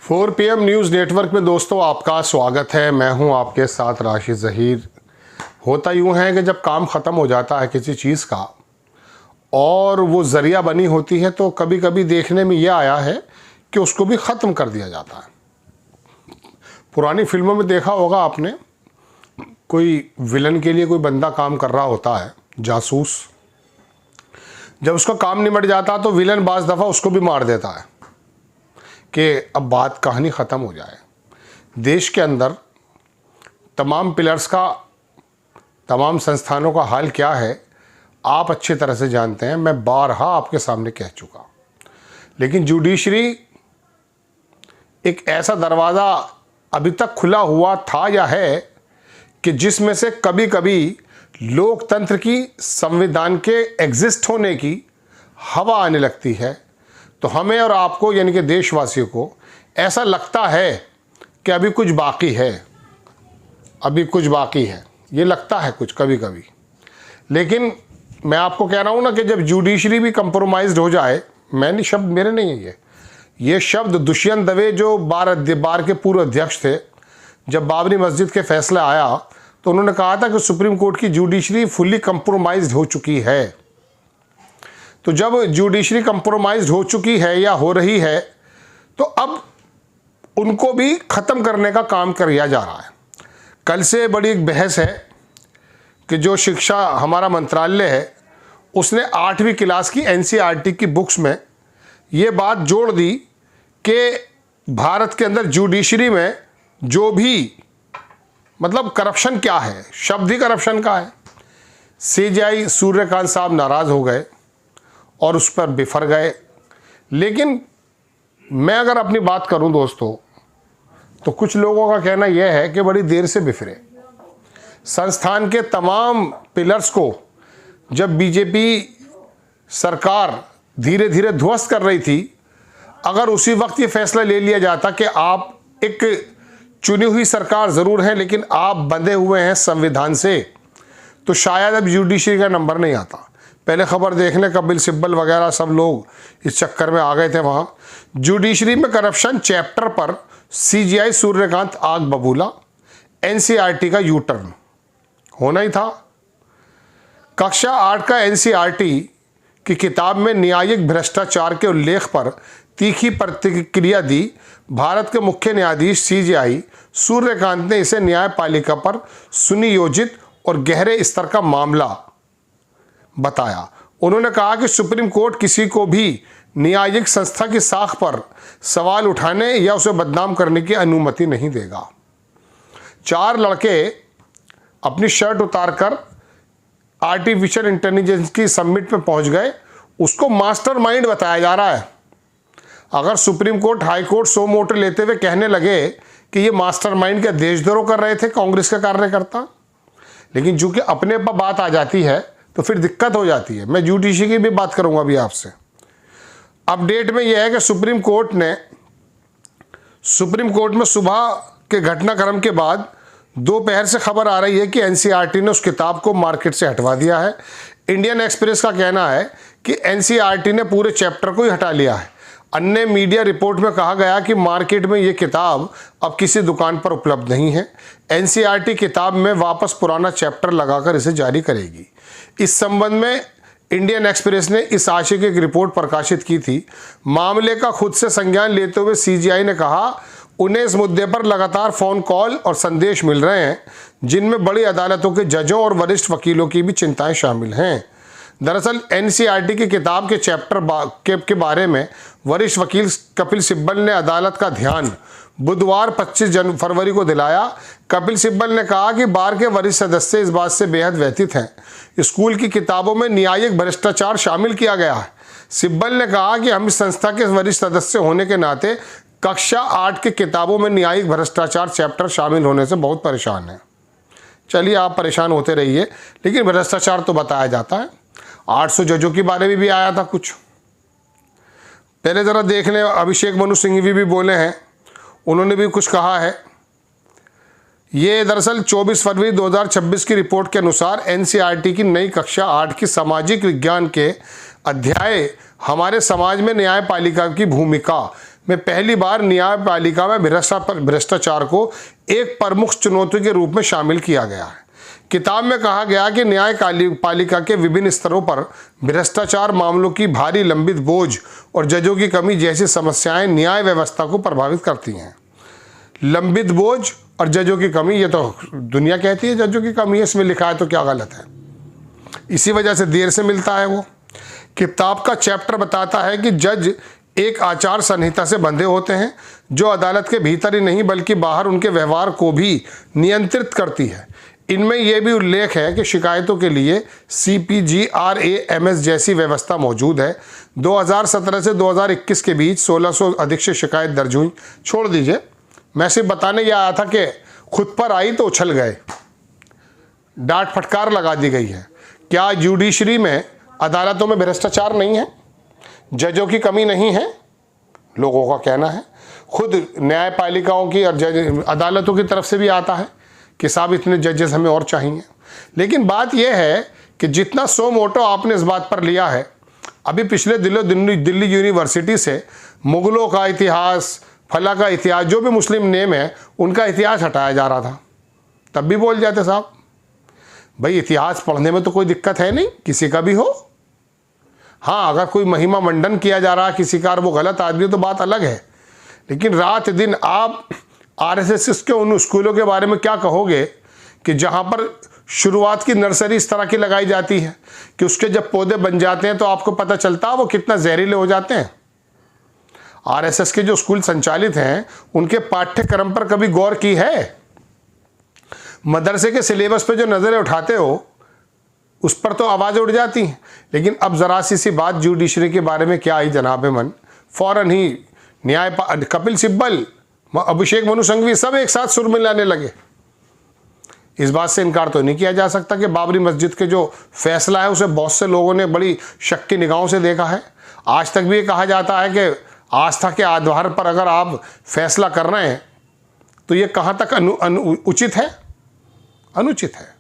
4 PM news network में दोस्तों आपका स्वागत है। मैं हूं आपके साथ राशिद ज़हीर। होता यूं है कि जब काम ख़त्म हो जाता है किसी चीज़ का और वो ज़रिया बनी होती है तो कभी कभी देखने में यह आया है कि उसको भी ख़त्म कर दिया जाता है। पुरानी फिल्मों में देखा होगा आपने, कोई विलन के लिए कोई बंदा काम कर रहा होता है, जासूस। जब उसका काम निमट जाता तो विलन बाज़ दफ़ा उसको भी मार देता है कि अब बात कहानी ख़त्म हो जाए। देश के अंदर तमाम पिलर्स का, तमाम संस्थानों का हाल क्या है आप अच्छी तरह से जानते हैं, मैं बारहा आपके सामने कह चुका। लेकिन जुडिशरी एक ऐसा दरवाज़ा अभी तक खुला हुआ था या है कि जिसमें से कभी कभी लोकतंत्र की, संविधान के एग्जिस्ट होने की हवा आने लगती है। तो हमें और आपको यानी कि देशवासियों को ऐसा लगता है कि अभी कुछ बाकी है, अभी कुछ बाकी है, ये लगता है कुछ कभी कभी। लेकिन मैं आपको कह रहा हूँ ना कि जब जुडिशरी भी कंप्रोमाइज्ड हो जाए, मैंने शब्द मेरे नहीं है ये शब्द दुष्यंत दवे जो बार के पूर्व अध्यक्ष थे, जब बाबरी मस्जिद के फैसला आया तो उन्होंने कहा था कि सुप्रीम कोर्ट की जुडिशरी फुल्ली कंप्रोमाइज्ड हो चुकी है। तो जब जुडिशरी कंप्रोमाइज्ड हो चुकी है या हो रही है तो अब उनको भी ख़त्म करने का काम किया जा रहा है। कल से बड़ी एक बहस है कि जो शिक्षा हमारा मंत्रालय है उसने 8वीं क्लास की NCERT की बुक्स में ये बात जोड़ दी कि भारत के अंदर जुडिशरी में जो भी मतलब करप्शन क्या है, शब्द ही करप्शन का है। CJI सूर्यकांत साहब नाराज़ हो गए और उस पर बिफर गए। लेकिन मैं अगर अपनी बात करूं दोस्तों तो कुछ लोगों का कहना यह है कि बड़ी देर से बिफरे। संस्थान के तमाम पिलर्स को जब बीजेपी सरकार धीरे धीरे ध्वस्त कर रही थी, अगर उसी वक्त ये फैसला ले लिया जाता कि आप एक चुनी हुई सरकार ज़रूर हैं लेकिन आप बंधे हुए हैं संविधान से, तो शायद अब जुडिशरी का नंबर नहीं आता। पहले खबर देखने कपिल सिब्बल वगैरह सब लोग इस चक्कर में आ गए थे। वहाँ जुडिशरी में करप्शन चैप्टर पर CJI सूर्यकांत आग बबूला, NCERT का यू टर्न होना ही था। कक्षा 8 का NCERT की किताब में न्यायिक भ्रष्टाचार के उल्लेख पर तीखी प्रतिक्रिया दी भारत के मुख्य न्यायाधीश CJI सूर्यकांत ने इसे न्यायपालिका पर सुनियोजित और गहरे स्तर का मामला बताया। उन्होंने कहा कि सुप्रीम कोर्ट किसी को भी न्यायिक संस्था की साख पर सवाल उठाने या उसे बदनाम करने की अनुमति नहीं देगा। 4 लड़के अपनी शर्ट उतारकर आर्टिफिशियल इंटेलिजेंस की समिट में पहुंच गए, उसको मास्टरमाइंड बताया जा रहा है। अगर supreme court, high court so मोटो लेते हुए कहने लगे कि ये मास्टरमाइंड का देशद्रोह कर रहे थे कांग्रेस के कार्यकर्ता, लेकिन चूंकि अपने पर बात आ जाती है तो फिर दिक्कत हो जाती है। मैं जुडिशरी की भी बात करूंगा अभी आपसे। अपडेट में यह है कि सुप्रीम कोर्ट में सुबह के घटनाक्रम के बाद दोपहर से खबर आ रही है कि NCERT ने उस किताब को मार्केट से हटवा दिया है। इंडियन एक्सप्रेस का कहना है कि NCERT ने पूरे चैप्टर को ही हटा लिया है। अन्य मीडिया रिपोर्ट में कहा गया कि मार्केट में ये किताब अब किसी दुकान पर उपलब्ध नहीं है। NCERT किताब में वापस पुराना चैप्टर लगाकर इसे जारी करेगी। इस संबंध में इंडियन एक्सप्रेस ने इस आशय की एक रिपोर्ट प्रकाशित की थी। मामले का खुद से संज्ञान लेते हुए CJI ने कहा उन्हें इस मुद्दे पर लगातार फ़ोन कॉल और संदेश मिल रहे हैं जिनमें बड़ी अदालतों के जजों और वरिष्ठ वकीलों की भी चिंताएं शामिल हैं। दरअसल NCERT की किताब के चैप्टर के बारे में वरिष्ठ वकील कपिल सिब्बल ने अदालत का ध्यान बुधवार 25 फरवरी को दिलाया। कपिल सिब्बल ने कहा कि बार के वरिष्ठ सदस्य इस बात से बेहद व्यथित हैं। स्कूल की किताबों में न्यायिक भ्रष्टाचार शामिल किया गया है। सिब्बल ने कहा कि हम इस संस्था के वरिष्ठ सदस्य होने के नाते कक्षा 8 की किताबों में न्यायिक भ्रष्टाचार चैप्टर शामिल होने से बहुत परेशान हैं। चलिए आप परेशान होते रहिए, लेकिन भ्रष्टाचार तो बताया जाता है। 800 जजों के बारे में भी आया था कुछ। पहले ज़रा देख लें, अभिषेक मनु सिंघवी भी बोले हैं, उन्होंने भी कुछ कहा है। ये दरअसल 24 फरवरी 2026 की रिपोर्ट के अनुसार NCERT की नई कक्षा 8 की सामाजिक विज्ञान के अध्याय हमारे समाज में न्यायपालिका की भूमिका में पहली बार न्यायपालिका में भ्रष्टाचार को एक प्रमुख चुनौती के रूप में शामिल किया गया है। किताब में कहा गया कि न्यायपालिका के विभिन्न स्तरों पर भ्रष्टाचार मामलों की भारी लंबित बोझ और जजों की कमी जैसी समस्याएं न्याय व्यवस्था को प्रभावित करती हैं। लंबित बोझ और जजों की कमी, ये तो दुनिया कहती है जजों की कमी है, इसमें लिखा है तो क्या गलत है। इसी वजह से देर से मिलता है वो। किताब का चैप्टर बताता है कि जज एक आचार संहिता से बंधे होते हैं जो अदालत के भीतर ही नहीं बल्कि बाहर उनके व्यवहार को भी नियंत्रित करती है। इनमें यह भी उल्लेख है कि शिकायतों के लिए CPGRAMS जैसी व्यवस्था मौजूद है। 2017 से 2021 के बीच 1600 अधिक से शिकायत दर्ज हुई। छोड़ दीजिए, मैं सिर्फ बताने यह आया था कि खुद पर आई तो उछल गए, डांट फटकार लगा दी गई है। क्या जुडिशरी में, अदालतों में भ्रष्टाचार नहीं है, जजों की कमी नहीं है? लोगों का कहना है। खुद न्यायपालिकाओं की और अदालतों की तरफ से भी आता है कि साहब इतने जजेस हमें और चाहिए। लेकिन बात यह है कि जितना सो मोटो आपने इस बात पर लिया है, अभी पिछले दिल्ली यूनिवर्सिटी से मुगलों का इतिहास, फला का इतिहास, जो भी मुस्लिम नेम है उनका इतिहास हटाया जा रहा था। तब भी बोल जाते साहब भाई इतिहास पढ़ने में तो कोई दिक्कत है नहीं, किसी का भी हो। हाँ, अगर कोई महिमा मंडन किया जा रहा है किसी का, वो गलत आदमी तो बात अलग है। लेकिन रात दिन आप RSS के उन स्कूलों के बारे में क्या कहोगे कि जहाँ पर शुरुआत की नर्सरी इस तरह की लगाई जाती है कि उसके जब पौधे बन जाते हैं तो आपको पता चलता है वो कितना जहरीले हो जाते हैं। RSS के जो स्कूल संचालित हैं उनके पाठ्यक्रम पर कभी गौर की है? मदरसे के सिलेबस पे जो नज़रें उठाते हो उस पर तो आवाज़ उड़ जाती हैं। लेकिन अब ज़रा सी बात जुडिशरी के बारे में क्या आई जनाब मन, फ़ौरन ही कपिल सिब्बल, अभिषेक मनु संघवी सब एक साथ सुर मिलाने लगे। इस बात से इनकार तो नहीं किया जा सकता कि बाबरी मस्जिद के जो फैसला है उसे बहुत से लोगों ने बड़ी शक की निगाहों से देखा है। आज तक भी ये कहा जाता है कि आस्था के आधार पर अगर आप फैसला कर रहे हैं तो ये कहाँ तक उचित है, अनुचित है।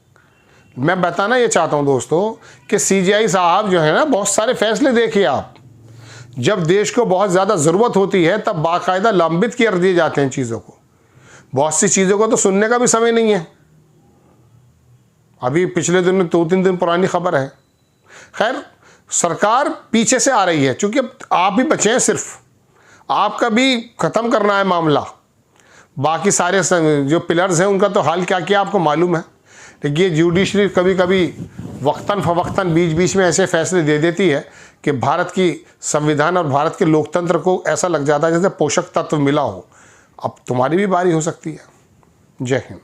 मैं बताना ये चाहता हूँ दोस्तों कि CJI साहब जो है ना, बहुत सारे फैसले देखिए आप, जब देश को बहुत ज़्यादा ज़रूरत होती है तब बाकायदा लंबित कर दिए जाते हैं चीज़ों को। बहुत सी चीज़ों को तो सुनने का भी समय नहीं है। अभी पिछले दिन 2-3 दिन पुरानी खबर है। खैर, सरकार पीछे से आ रही है, चूँकि आप भी बचे हैं, सिर्फ आपका भी ख़त्म करना है मामला। बाकी सारे जो पिलर्स हैं उनका तो हाल क्या किया आपको मालूम है। लेकिन ये जुडिशरी कभी कभी वक्तन फवक्तन बीच बीच में ऐसे फैसले दे देती है कि भारत की संविधान और भारत के लोकतंत्र को ऐसा लग जाता है जैसे पोषक तत्व मिला हो। अब तुम्हारी भी बारी हो सकती है। जय हिंद।